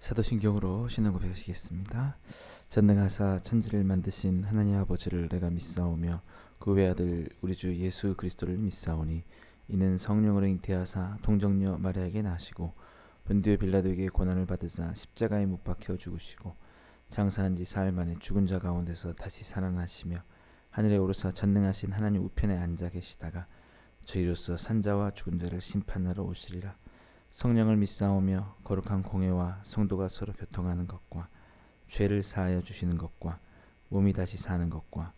사도신경으로 신앙 고백하시겠습니다. 전능하사 천지를 만드신 하나님 아버지를 내가 믿사오며 그 외아들 우리 주 예수 그리스도를 믿사오니 이는 성령으로 잉태하사 동정녀 마리아에게 나시고 본디오 빌라도에게 고난을 받으사 십자가에 못 박혀 죽으시고 장사한 지 사흘 만에 죽은 자 가운데서 다시 살아나시며 하늘에 오르사 전능하신 하나님 우편에 앉아 계시다가 저희로서 산자와 죽은 자를 심판하러 오시리라. 성령을 믿사오며 거룩한 공회와 성도가 서로 교통하는 것과 죄를 사하여 주시는 것과 몸이 다시 사는 것과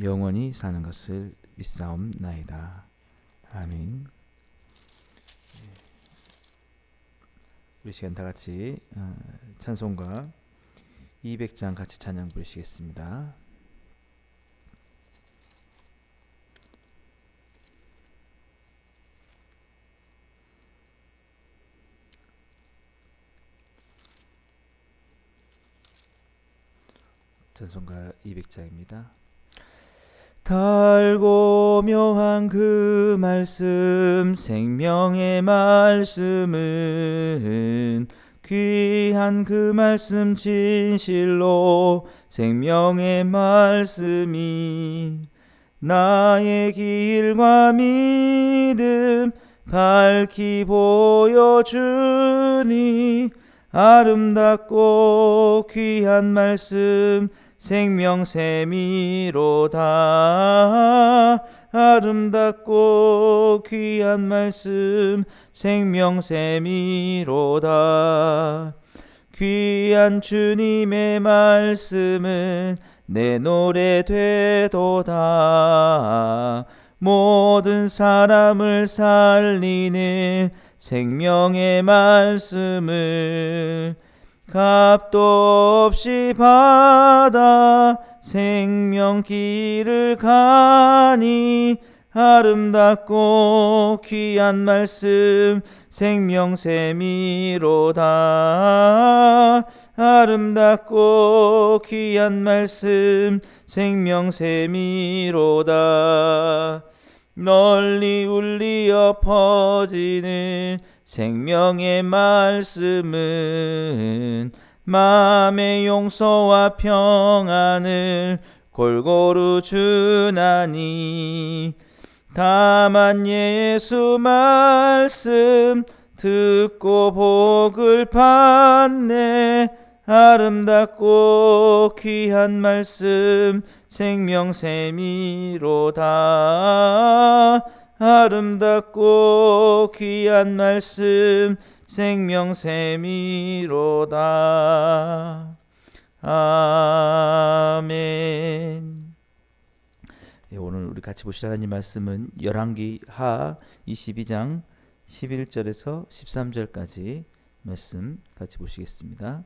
영원히 사는 것을 믿사옵나이다. 아멘. 우리 시간 다 같이 찬송가 200장 같이 찬양 부르시겠습니다. 찬송가 200장입니다. 달고 묘한 그 말씀 생명의 말씀은 귀한 그 말씀 진실로 생명의 말씀이 나의 길과 믿음 밝히 보여주니 아름답고 귀한 말씀 생명샘이로다. 아름답고 귀한 말씀 생명샘이로다. 귀한 주님의 말씀은 내 노래 되도다. 모든 사람을 살리는 생명의 말씀을 값도 없이 받아 생명길을 가니 아름답고 귀한 말씀 생명샘이로다. 아름답고 귀한 말씀 생명샘이로다. 널리 울리어 퍼지는 생명의 말씀은 마음의 용서와 평안을 골고루 주나니 다만 예수 말씀 듣고 복을 받네. 아름답고 귀한 말씀 생명샘이로다. 아름답고 귀한 말씀 생명샘이로다. 아멘. 오늘 우리 같이 보실 하나님 말씀은 열왕기 하 22장 11절에서 13절까지 말씀 같이 보시겠습니다.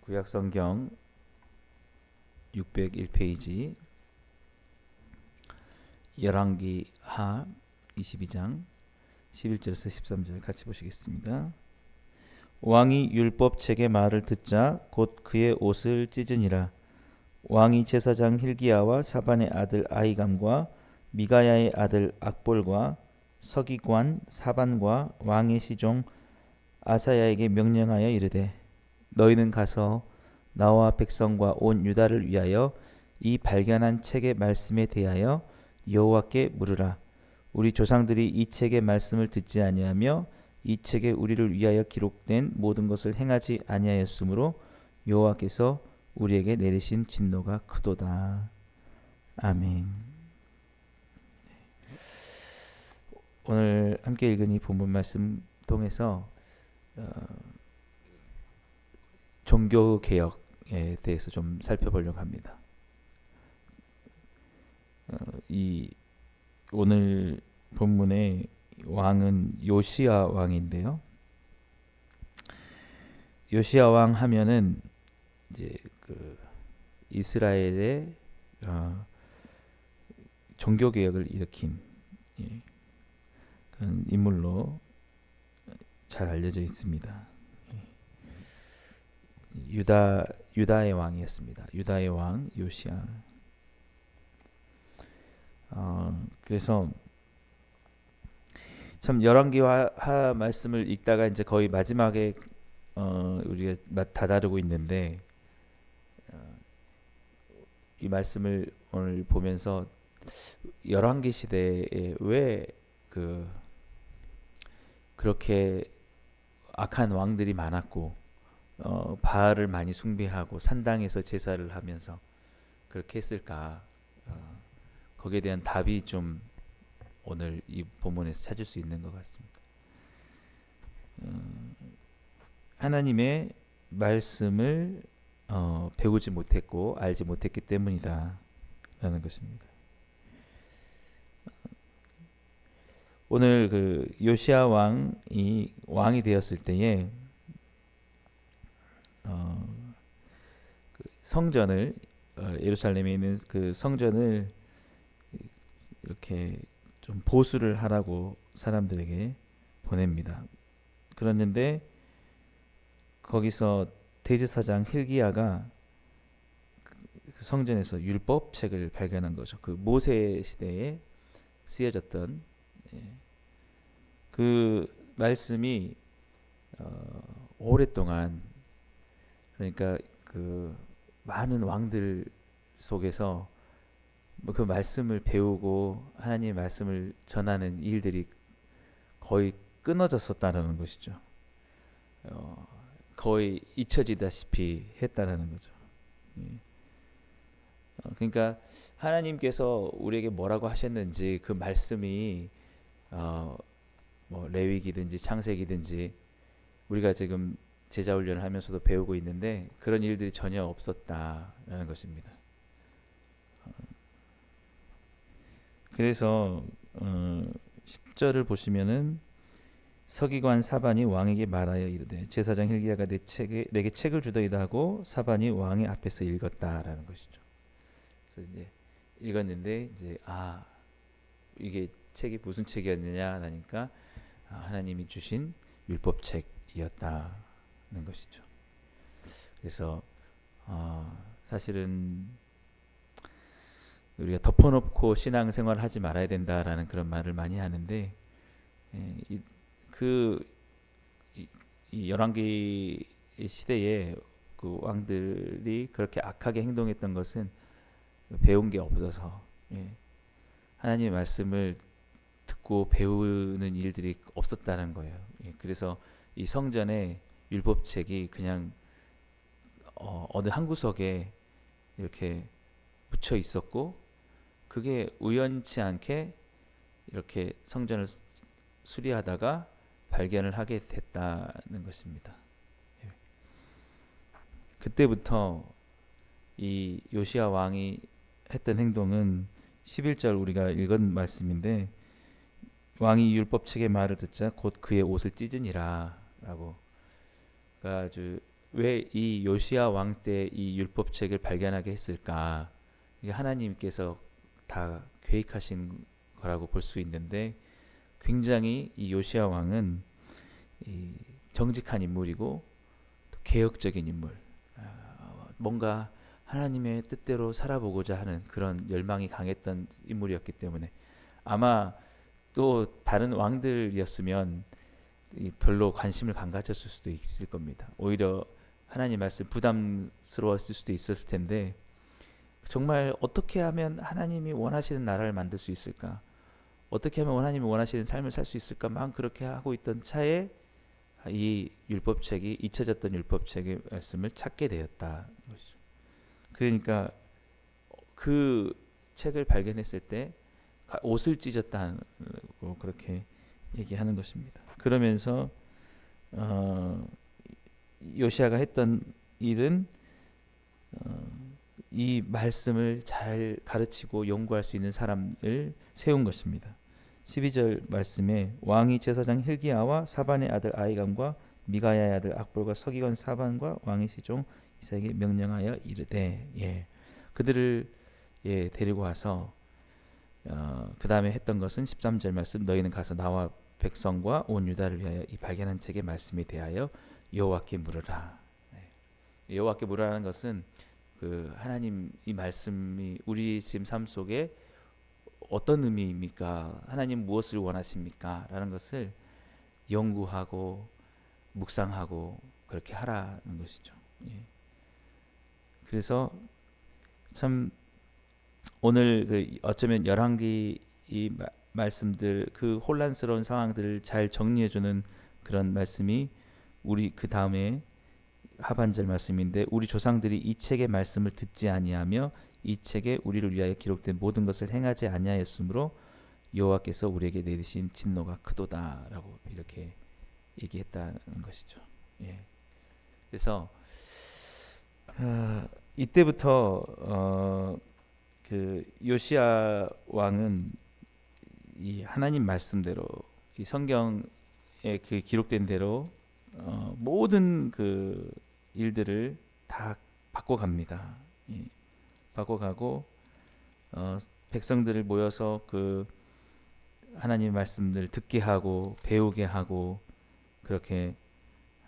구약성경 601페이지 열왕기 하 22장 11절에서 13절 같이 보시겠습니다. 왕이 율법책의 말을 듣자 곧 그의 옷을 찢으니라. 왕이 제사장 hil기야와 사반의 아들 아히감과 미가야의 아들 악볼과 서기관 사반과 왕의 시종 아사야에게 명령하여 이르되 너희는 가서 나와 백성과 온 유다를 위하여 이 발견한 책의 말씀에 대하여 여호와께 물으라. 우리 조상들이 이 책의 말씀을 듣지 아니하며 이 책에 우리를 위하여 기록된 모든 것을 행하지 아니하였으므로 여호와께서 우리에게 내리신 진노가 크도다. 아멘. 오늘 함께 읽은 이 본문 말씀 통해서 종교개혁에 대해서 좀 살펴보려고 합니다. 이 오늘 본문의 왕은 요시야 왕인데요. 요시야 왕 하면은 이제 그 이스라엘의 종교개혁을 일으킨 그런 인물로 잘 알려져 있습니다. 유다의 왕이었습니다. 유다의 왕 요시야. 그래서 참 열왕기하 말씀을 읽다가 이제 거의 마지막에 우리가 다다르고 있는데 이 말씀을 오늘 보면서 열왕기 시대에 왜 그렇게 악한 왕들이 많았고 바알을 많이 숭배하고 산당에서 제사를 하면서 그렇게 했을까? 거기에 대한 답이 좀 오늘 이 본문에서 찾을 수 있는 것 같습니다. 하나님의 말씀을 배우지 못했고 알지 못했기 때문이다 라는 것입니다. 오늘 요시야 왕이 되었을 때에 성전을 예루살렘에 있는 그 성전을 이렇게 좀 보수를 하라고 사람들에게 보냅니다. 그랬는데 거기서 대제사장 힐기야가 그 성전에서 율법책을 발견한 거죠. 그 모세 시대에 쓰여졌던 그 말씀이 오랫동안 그러니까 그 많은 왕들 속에서 그 말씀을 배우고 하나님의 말씀을 전하는 일들이 거의 끊어졌었다는 것이죠. 거의 잊혀지다시피 했다라는 거죠. 그러니까 하나님께서 우리에게 뭐라고 하셨는지 그 말씀이 뭐 레위기든지 창세기든지 우리가 지금 제자 훈련을 하면서도 배우고 있는데 그런 일들이 전혀 없었다라는 것입니다. 그래서 10절을 보시면은 서기관 사반이 왕에게 말하여 이르되 제사장 힐기야가 내게 책을 주더이다 하고 사반이 왕의 앞에서 읽었다라는 것이죠. 그래서 이제 읽었는데 이제 이게 책이 무슨 책이었느냐 하니까 하나님이 주신 율법책이었다는 것이죠. 그래서 사실은 우리가 덮어놓고 신앙생활을 하지 말아야 된다라는 그런 말을 많이 하는데 이 열왕기 시대에 그 왕들이 그렇게 악하게 행동했던 것은 배운 게 없어서 하나님의 말씀을 듣고 배우는 일들이 없었다는 거예요. 그래서 이 성전에 율법책이 그냥 어느 한 구석에 이렇게 붙여 있었고 그게 우연치 않게 이렇게 성전을 수리하다가 발견을 하게 됐다는 것입니다. 그때부터 이 요시야 왕이 했던 행동은 11절 우리가 읽은 말씀인데 왕이 율법책의 말을 듣자 곧 그의 옷을 찢으니라 라고 그러니까 아주 왜 이 요시야 왕 때 이 율법책을 발견하게 했을까? 이게 하나님께서 다 계획하신 거라고 볼 수 있는데 굉장히 이 요시야 왕은 이 정직한 인물이고 또 개혁적인 인물, 뭔가 하나님의 뜻대로 살아보고자 하는 그런 열망이 강했던 인물이었기 때문에 아마 또 다른 왕들이었으면 별로 관심을 안 가졌을 수도 있을 겁니다. 오히려 하나님 말씀 부담스러웠을 수도 있었을 텐데 정말 어떻게 하면 하나님이 원하시는 나라를 만들 수 있을까? 어떻게 하면 하나님이 원하시는 삶을 살 수 있을까? 막 그렇게 하고 있던 차에 이 율법책이 잊혀졌던 율법책의 말씀을 찾게 되었다. 그러니까 그 책을 발견했을 때 옷을 찢었다고 그렇게 얘기하는 것입니다. 그러면서 요시야가 했던 일은 이 말씀을 잘 가르치고 연구할 수 있는 사람을 세운 것입니다. 12절 말씀에 왕이 제사장 힐기야와 사반의 아들 아히감과 미가야의 아들 악볼과 서기관 사반과 왕의 시종 이사에게 명령하여 이르되 그들을 데리고 와서 그 다음에 했던 것은 13절 말씀 너희는 가서 나와 백성과 온 유다를 위하여 이 발견한 책의 말씀에 대하여 여호와께 물으라. 여호와께 물으라는 것은 그 하나님 이 말씀이 우리 지금 삶 속에 어떤 의미입니까? 하나님 무엇을 원하십니까? 라는 것을 연구하고 묵상하고 그렇게 하라는 것이죠. 예. 그래서 참 오늘 그 어쩌면 열왕기 이 말씀들 그 혼란스러운 상황들을 잘 정리해주는 그런 말씀이 우리 그 다음에 하반절 말씀인데 우리 조상들이 이 책의 말씀을 듣지 아니하며 이 책에 우리를 위하여 기록된 모든 것을 행하지 아니하였으므로 여호와께서 우리에게 내리신 진노가 크도다라고 이렇게 얘기했다는 것이죠. 예. 그래서 이때부터 그 요시야 왕은 이 하나님 말씀대로 이 성경에 그 기록된 대로 모든 그 일들을 다 바꿔갑니다. 예. 바꿔가고 백성들을 모여서 그 하나님의 말씀들을 듣게 하고 배우게 하고 그렇게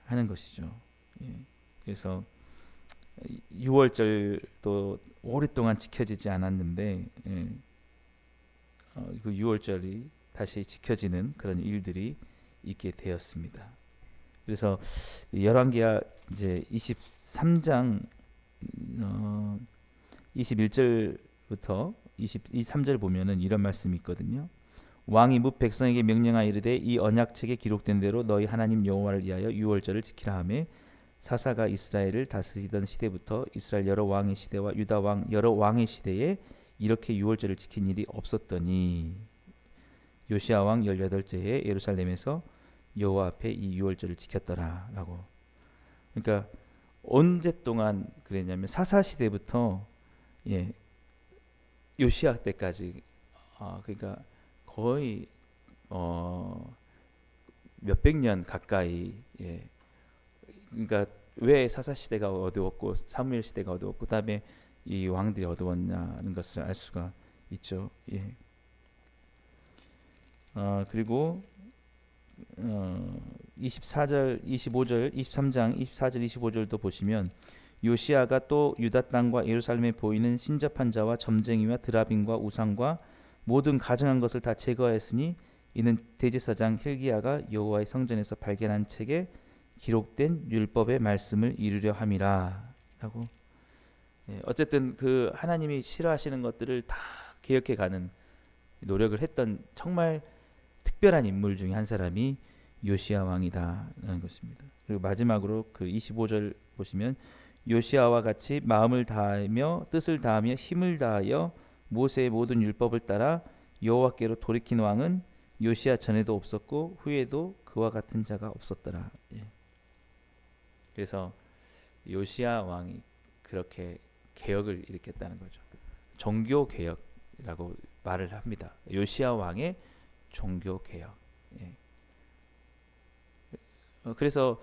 하는 것이죠. 예. 그래서 6월절도 오랫동안 지켜지지 않았는데 그 6월절이 다시 지켜지는 그런 일들이 있게 되었습니다. 그래서 열왕기야 이제 23장 21절부터 23절 보면은 이런 말씀이 있거든요. 왕이 뭇 백성에게 명령하여 이르되 이 언약책에 기록된 대로 너희 하나님 여호와를 위하여 유월절을 지키라 하매 사사가 이스라엘을 다스리던 시대부터 이스라엘 여러 왕의 시대와 유다 왕 여러 왕의 시대에 이렇게 유월절을 지킨 일이 없었더니 요시야 왕 18제에 예루살렘에서 여호와 앞에 이 유월절을 지켰더라라고. 그러니까 언제 동안 그랬냐면 사사 시대부터 예, 요시야 때까지 그러니까 거의 몇백 년 가까이 예. 그러니까 왜 사사 시대가 어두웠고 사무엘 시대가 어두웠고 그다음에 이 왕들이 어두웠냐는 것을 알 수가 있죠. 예. 그리고 24절, 25절, 23장 24절, 25절도 보시면 요시아가 또 유다 땅과 예루살렘에 보이는 신접한 자와 점쟁이와 드라빔과 우상과 모든 가증한 것을 다 제거하였으니 이는 대제사장 hil기야가 여호와의 성전에서 발견한 책에 기록된 율법의 말씀을 이루려 함이라라고. 예, 어쨌든 그 하나님이 싫어하시는 것들을 다 개혁해 가는 노력을 했던 정말 특별한 인물 중에 한 사람이 요시야 왕이다라는 것입니다. 그리고 마지막으로 그 25절 보시면 요시야와 같이 마음을 다하며 뜻을 다하며 힘을 다하여 모세의 모든 율법을 따라 여호와께로 돌이킨 왕은 요시야 전에도 없었고 후에도 그와 같은 자가 없었더라. 예. 그래서 요시야 왕이 그렇게 개혁을 일으켰다는 거죠. 종교 개혁이라고 말을 합니다. 요시야 왕의 종교 개혁. 예. 그래서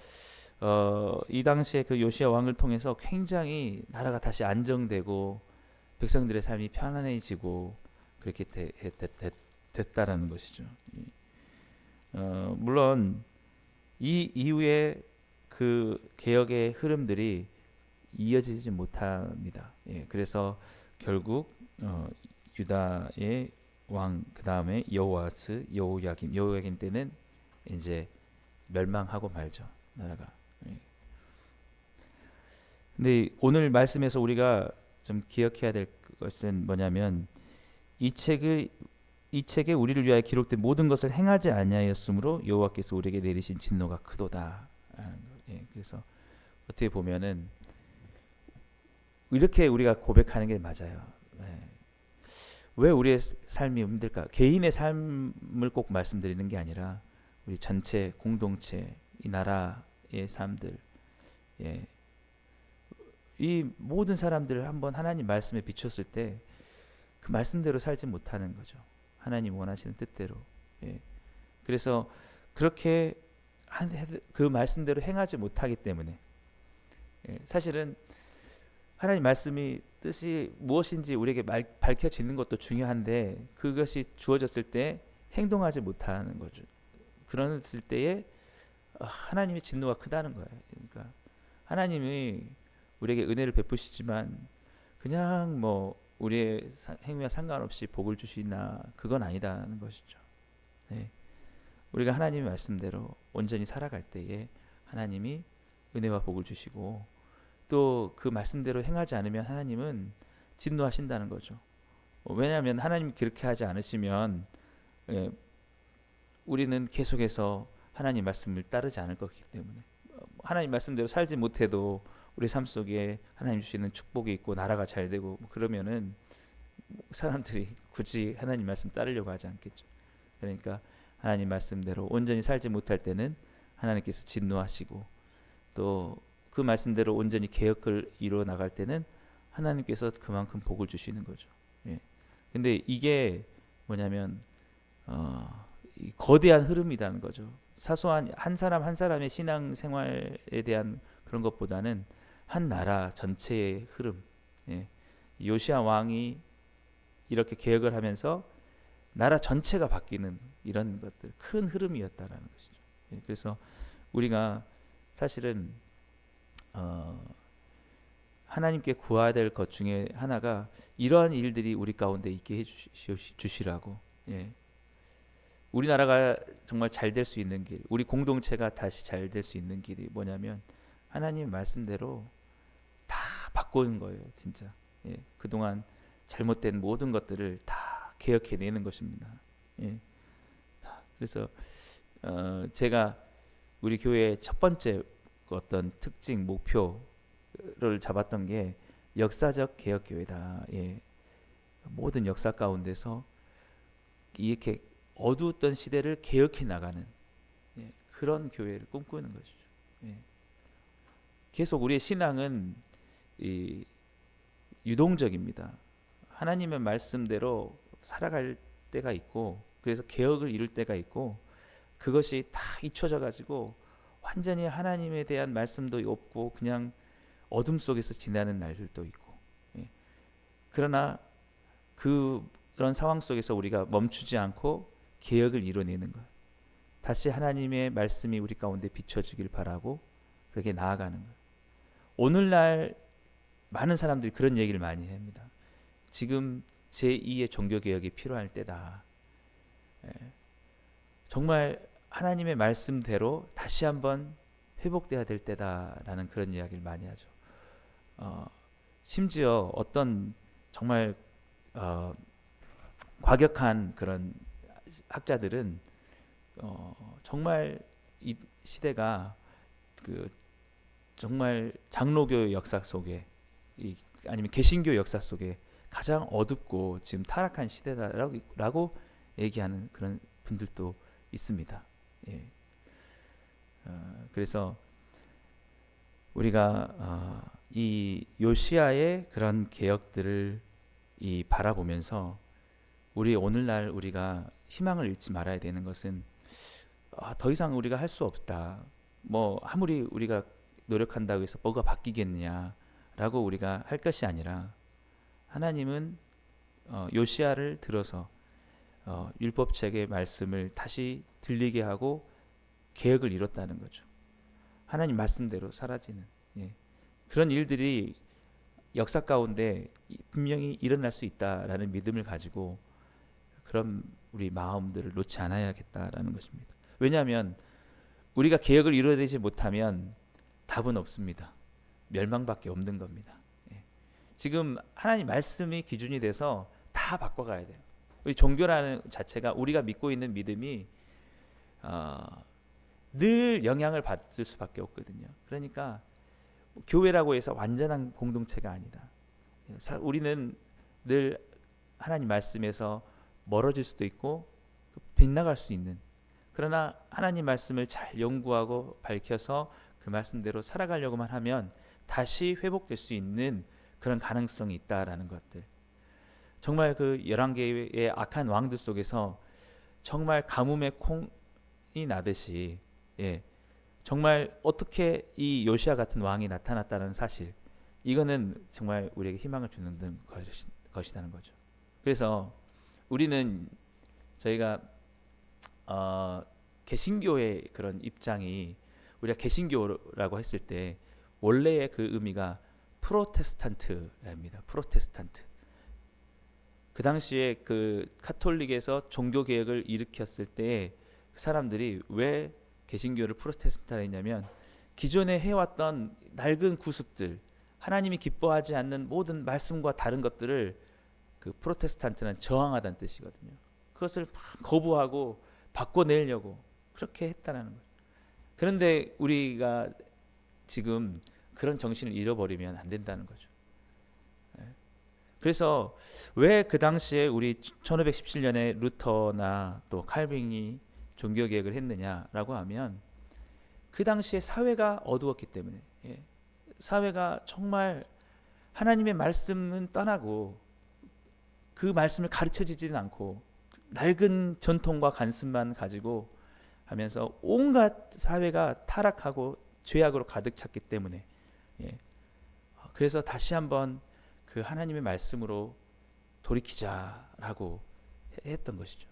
이 당시에 그 요시야 왕을 통해서 굉장히 나라가 다시 안정되고 백성들의 삶이 편안해지고 그렇게 됐다라는 것이죠. 물론 이 이후에 그 개혁의 흐름들이 이어지지 못합니다. 예, 그래서 결국 유다의 왕 그 다음에 여호아스, 여호야김 때는 이제 멸망하고 말죠 나라가. 예. 근데 오늘 말씀에서 우리가 좀 기억해야 될 것은 뭐냐면 이 책에 우리를 위하여 기록된 모든 것을 행하지 아니하였으므로 여호와께서 우리에게 내리신 진노가 크도다. 예, 그래서 어떻게 보면은 이렇게 우리가 고백하는 게 맞아요. 예. 왜 우리의 삶이 힘들까? 개인의 삶을 꼭 말씀드리는 게 아니라 우리 전체 공동체 이 나라의 삶들, 예. 이 모든 사람들을 한번 하나님 말씀에 비췄을 때 그 말씀대로 살지 못하는 거죠. 하나님 원하시는 뜻대로. 예. 그래서 그렇게 그 말씀대로 행하지 못하기 때문에 예. 사실은 하나님 말씀이 뜻이 무엇인지 우리에게 밝혀지는 것도 중요한데 그것이 주어졌을 때 행동하지 못하는 거죠. 그랬을 때에 하나님의 진노가 크다는 거예요. 그러니까 하나님이 우리에게 은혜를 베푸시지만 그냥 뭐 우리의 행위와 상관없이 복을 주시나 그건 아니다는 것이죠. 네. 우리가 하나님의 말씀대로 온전히 살아갈 때에 하나님이 은혜와 복을 주시고 또 그 말씀대로 행하지 않으면 하나님은 진노하신다는 거죠. 왜냐하면 하나님이 그렇게 하지 않으시면 예, 우리는 계속해서 하나님 말씀을 따르지 않을 것이기 때문에 하나님 말씀대로 살지 못해도 우리 삶 속에 하나님 주시는 축복이 있고 나라가 잘 되고 그러면은 사람들이 굳이 하나님 말씀 따르려고 하지 않겠죠. 그러니까 하나님 말씀대로 온전히 살지 못할 때는 하나님께서 진노하시고 또 그 말씀대로 온전히 개혁을 이루어 나갈 때는 하나님께서 그만큼 복을 주시는 거죠. 예. 근데 이게 뭐냐면 이 거대한 흐름이라는 거죠. 사소한 한 사람 한 사람의 신앙 생활에 대한 그런 것보다는 한 나라 전체의 흐름. 예. 요시야 왕이 이렇게 개혁을 하면서 나라 전체가 바뀌는 이런 것들 큰 흐름이었다라는 것이죠. 예. 그래서 우리가 사실은 하나님께 구해야 될 것 중에 하나가 이러한 일들이 우리 가운데 있게 해 주시라고. 예. 우리나라가 정말 잘 될 수 있는 길, 우리 공동체가 다시 잘 될 수 있는 길이 뭐냐면 하나님 말씀대로 다 바꾸는 거예요, 진짜. 예. 그동안 잘못된 모든 것들을 다 개혁해내는 것입니다. 예. 그래서 제가 우리 교회의 첫 번째 어떤 특징 목표를 잡았던 게 역사적 개혁 교회다. 예. 모든 역사 가운데서 이렇게 어두웠던 시대를 개혁해 나가는 예. 그런 교회를 꿈꾸는 것이죠. 예. 계속 우리의 신앙은 이 유동적입니다. 하나님의 말씀대로 살아갈 때가 있고 그래서 개혁을 이룰 때가 있고 그것이 다 잊혀져 가지고 완전히 하나님에 대한 말씀도 없고 그냥 어둠 속에서 지나는 날들도 있고 예. 그러나 그런 상황 속에서 우리가 멈추지 않고 개혁을 이뤄내는 것 다시 하나님의 말씀이 우리 가운데 비춰지길 바라고 그렇게 나아가는 것 오늘날 많은 사람들이 그런 얘기를 많이 합니다. 지금 제2의 종교개혁이 필요할 때다. 예. 정말 하나님의 말씀대로 다시 한번 회복돼야 될 때다라는 그런 이야기를 많이 하죠. 심지어 어떤 정말 과격한 그런 학자들은 정말 이 시대가 그 정말 장로교 역사 속에 아니면 개신교 역사 속에 가장 어둡고 지금 타락한 시대다라고 얘기하는 그런 분들도 있습니다. 예. 그래서 우리가 이 요시야의 그런 개혁들을 바라보면서 우리 오늘날 우리가 희망을 잃지 말아야 되는 것은 더 이상 우리가 할 수 없다. 뭐 아무리 우리가 노력한다고 해서 뭐가 바뀌겠느냐라고 우리가 할 것이 아니라 하나님은 요시야를 들어서 율법책의 말씀을 다시 들리게 하고 개혁을 이뤘다는 거죠. 하나님 말씀대로 사라지는 예. 그런 일들이 역사 가운데 분명히 일어날 수 있다라는 믿음을 가지고 그런 우리 마음들을 놓지 않아야겠다라는 것입니다. 왜냐하면 우리가 개혁을 이루어내지 못하면 답은 없습니다. 멸망밖에 없는 겁니다. 예. 지금 하나님 말씀이 기준이 돼서 다 바꿔가야 돼요. 우리 종교라는 자체가 우리가 믿고 있는 믿음이 늘 영향을 받을 수밖에 없거든요. 그러니까 교회라고 해서 완전한 공동체가 아니다. 우리는 늘 하나님 말씀에서 멀어질 수도 있고 빗나갈 수 있는 그러나 하나님 말씀을 잘 연구하고 밝혀서 그 말씀대로 살아가려고만 하면 다시 회복될 수 있는 그런 가능성이 있다라는 것들. 정말 그 11개의 악한 왕들 속에서 정말 가뭄의 콩이 나듯이 예, 정말 어떻게 이 요시야 같은 왕이 나타났다는 사실 이거는 정말 우리에게 희망을 주는 것이라는 거죠. 그래서 우리는 저희가 개신교의 그런 입장이 우리가 개신교라고 했을 때 원래의 그 의미가 프로테스탄트랍니다. 프로테스탄트 그 당시에 그 카톨릭에서 종교 개혁을 일으켰을 때 사람들이 왜 개신교를 프로테스탄트라 했냐면 기존에 해왔던 낡은 구습들, 하나님이 기뻐하지 않는 모든 말씀과 다른 것들을 그 프로테스탄트는 저항하다는 뜻이거든요. 그것을 막 거부하고 바꿔내려고 그렇게 했다라는 거예요. 그런데 우리가 지금 그런 정신을 잃어버리면 안 된다는 거죠. 그래서 왜 그 당시에 우리 1517년에 루터나 또 칼빈이 종교 개혁을 했느냐라고 하면 그 당시에 사회가 어두웠기 때문에, 사회가 정말 하나님의 말씀은 떠나고 그 말씀을 가르쳐지지는 않고 낡은 전통과 관습만 가지고 하면서 온갖 사회가 타락하고 죄악으로 가득 찼기 때문에, 그래서 다시 한번 그 하나님의 말씀으로 돌이키자라고 했던 것이죠.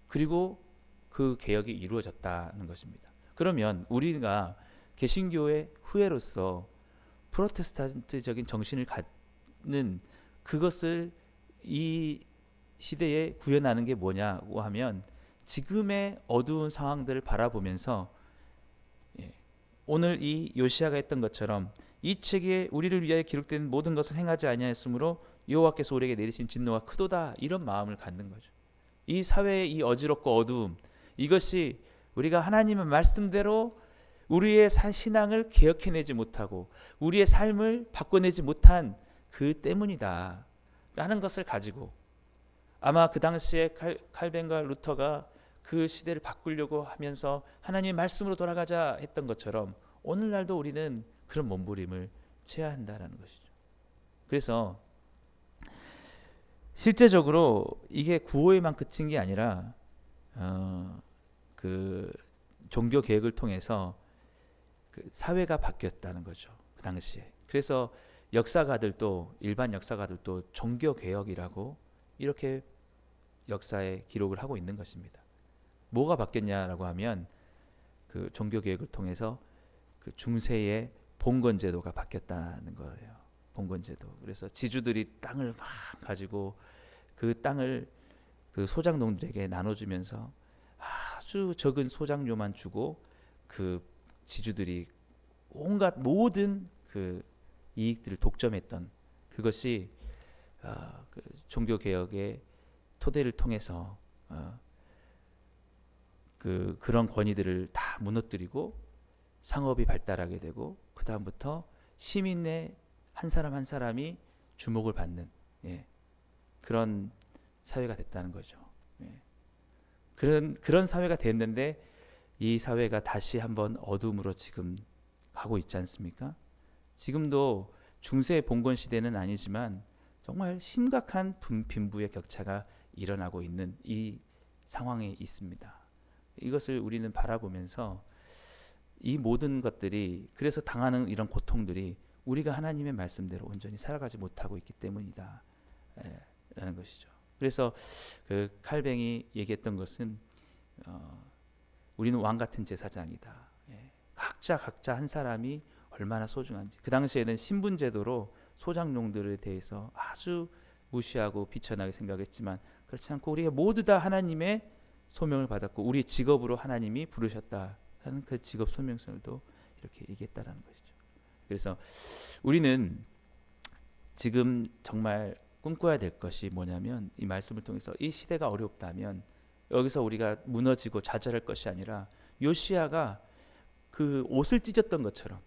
그리고 그 개혁이 이루어졌다는 것입니다. 그러면 우리가 개신교의 후예로서 프로테스탄트적인 정신을 갖는 그것을 이 시대에 구현하는 게 뭐냐고 하면 지금의 어두운 상황들을 바라보면서 오늘 이 요시야가 했던 것처럼 이 책에 우리를 위하여 기록된 모든 것을 행하지 아니하였으므로 여호와께서 우리에게 내리신 진노가 크도다, 이런 마음을 갖는 거죠. 이 사회의 이 어지럽고 어두움, 이것이 우리가 하나님의 말씀대로 우리의 신앙을 개혁해내지 못하고 우리의 삶을 바꿔내지 못한 그 때문이다 라는 것을 가지고, 아마 그 당시에 칼빈과 루터가 그 시대를 바꾸려고 하면서 하나님의 말씀으로 돌아가자 했던 것처럼 오늘날도 우리는 그런 몸부림을 쳐야 한다는 것이죠. 그래서 실제적으로 이게 구호에만 그친 게 아니라 그 종교 개혁을 통해서 그 사회가 바뀌었다는 거죠. 그 당시에. 그래서 역사가들도, 일반 역사가들도 종교 개혁이라고 이렇게 역사에 기록을 하고 있는 것입니다. 뭐가 바뀌었냐라고 하면 그 종교 개혁을 통해서 그 중세의 봉건 제도가 바뀌었다는 거예요. 봉건 제도. 그래서 지주들이 땅을 막 가지고 그 땅을 그 소작농들에게 나눠주면서 아주 적은 소작료만 주고 그 지주들이 온갖 모든 그 이익들을 독점했던 그것이 그 종교 개혁의 토대를 통해서 그런 권위들을 다 무너뜨리고 상업이 발달하게 되고 그 다음부터 시민의 한 사람 한 사람이 주목을 받는 그런 사회가 됐다는 거죠. 그런 사회가 됐는데 이 사회가 다시 한번 어둠으로 지금 가고 있지 않습니까? 지금도 중세 봉건 시대는 아니지만 정말 심각한 빈부의 격차가 일어나고 있는 이 상황에 있습니다. 이것을 우리는 바라보면서 이 모든 것들이, 그래서 당하는 이런 고통들이 우리가 하나님의 말씀대로 온전히 살아가지 못하고 있기 때문이다 라는 것이죠. 그래서 그 칼뱅이 얘기했던 것은 우리는 왕 같은 제사장이다. 각자 한 사람이 얼마나 소중한지. 그 당시에는 신분 제도로 소작농들에 대해서 아주 무시하고 비천하게 생각했지만 그렇지 않고 우리가 모두 다 하나님의 소명을 받았고 우리 직업으로 하나님이 부르셨다라는 그 직업 소명성도 이렇게 얘기했다라는 것이죠. 그래서 우리는 지금 정말 꿈꿔야 될 것이 뭐냐면 이 말씀을 통해서 이 시대가 어렵다면 여기서 우리가 무너지고 좌절할 것이 아니라 요시야가 그 옷을 찢었던 것처럼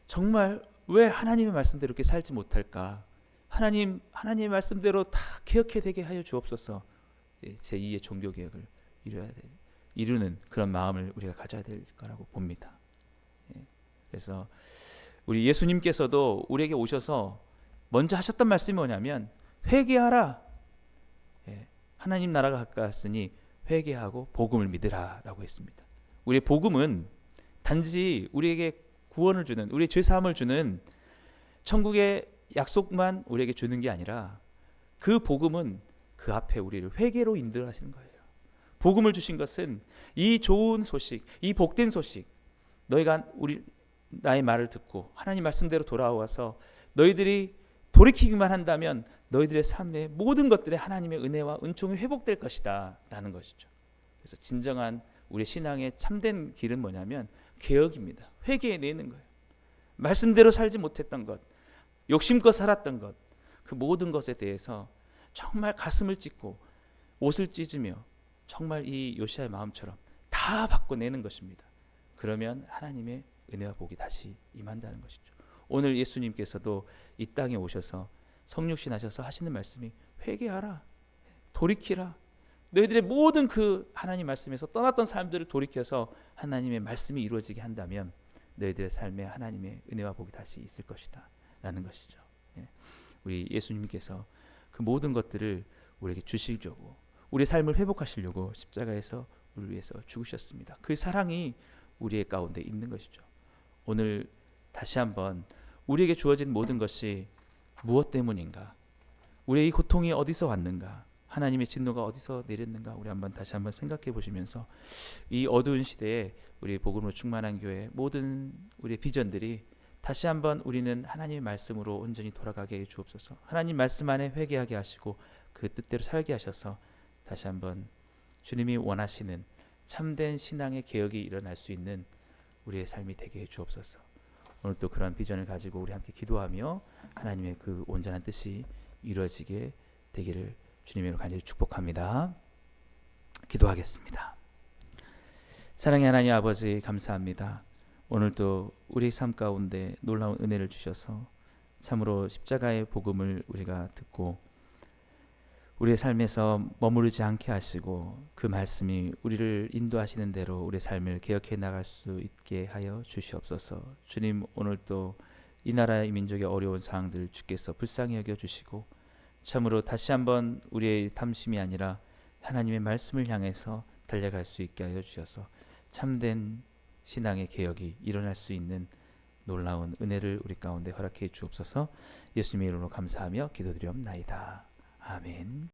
정말 왜 하나님의 말씀대로 이렇게 살지 못할까? 하나님의 말씀대로 다 개혁해 되게 하여 주옵소서. 제2의 종교 개혁을 이루는 그런 마음을 우리가 가져야 될 거라고 봅니다. 그래서 우리 예수님께서도 우리에게 오셔서 먼저 하셨던 말씀이 뭐냐면 회개하라. 하나님 나라가 가까웠으니 회개하고 복음을 믿으라라고 했습니다. 우리의 복음은 단지 우리에게 구원을 주는, 우리의 죄 사함을 주는 천국의 약속만 우리에게 주는 게 아니라 그 복음은 그 앞에 우리를 회개로 인도하시는 거예요. 복음을 주신 것은 이 좋은 소식, 이 복된 소식, 너희가 나의 말을 듣고 하나님 말씀대로 돌아와서 너희들이 돌이키기만 한다면 너희들의 삶의 모든 것들에 하나님의 은혜와 은총이 회복될 것이다 라는 것이죠. 그래서 진정한 우리 신앙의 참된 길은 뭐냐면 개혁입니다. 회개해내는 거예요. 말씀대로 살지 못했던 것, 욕심껏 살았던 것, 그 모든 것에 대해서 정말 가슴을 찢고 옷을 찢으며 정말 이 요시아의 마음처럼 다 바꿔내는 것입니다. 그러면 하나님의 은혜와 복이 다시 임한다는 것이죠. 오늘 예수님께서도 이 땅에 오셔서 성육신 하셔서 하시는 말씀이 회개하라, 돌이키라. 너희들의 모든 그 하나님 말씀에서 떠났던 삶들을 돌이켜서 하나님의 말씀이 이루어지게 한다면 너희들의 삶에 하나님의 은혜와 복이 다시 있을 것이다 라는 것이죠. 우리 예수님께서 그 모든 것들을 우리에게 주시려고, 우리의 삶을 회복하시려고 십자가에서 우리를 위해서 죽으셨습니다. 그 사랑이 우리의 가운데 있는 것이죠. 오늘 다시 한번 우리에게 주어진 모든 것이 무엇 때문인가, 우리의 이 고통이 어디서 왔는가, 하나님의 진노가 어디서 내렸는가, 우리 다시 한번 생각해 보시면서 이 어두운 시대에 우리 복음으로 충만한 교회 모든 우리의 비전들이 다시 한번 우리는 하나님의 말씀으로 온전히 돌아가게 해 주옵소서. 하나님 말씀 안에 회개하게 하시고 그 뜻대로 살게 하셔서 다시 한번 주님이 원하시는 참된 신앙의 개혁이 일어날 수 있는 우리의 삶이 되게 해 주옵소서. 오늘 또 그런 비전을 가지고 우리 함께 기도하며 하나님의 그 온전한 뜻이 이루어지게 되기를 주님으로 간절히 축복합니다. 기도하겠습니다. 사랑의 하나님 아버지, 감사합니다. 오늘도 우리 삶 가운데 놀라운 은혜를 주셔서 참으로 십자가의 복음을 우리가 듣고 우리의 삶에서 머무르지 않게 하시고 그 말씀이 우리를 인도하시는 대로 우리의 삶을 개혁해 나갈 수 있게 하여 주시옵소서. 주님, 오늘도 이 나라의 민족의 어려운 상황들 주께서 불쌍히 여겨주시고 참으로 다시 한번 우리의 탐심이 아니라 하나님의 말씀을 향해서 달려갈 수 있게 하여 주셔서 참된 신앙의 개혁이 일어날 수 있는 놀라운 은혜를 우리 가운데 허락해 주옵소서. 예수님의 이름으로 감사하며 기도드리옵나이다. 아멘.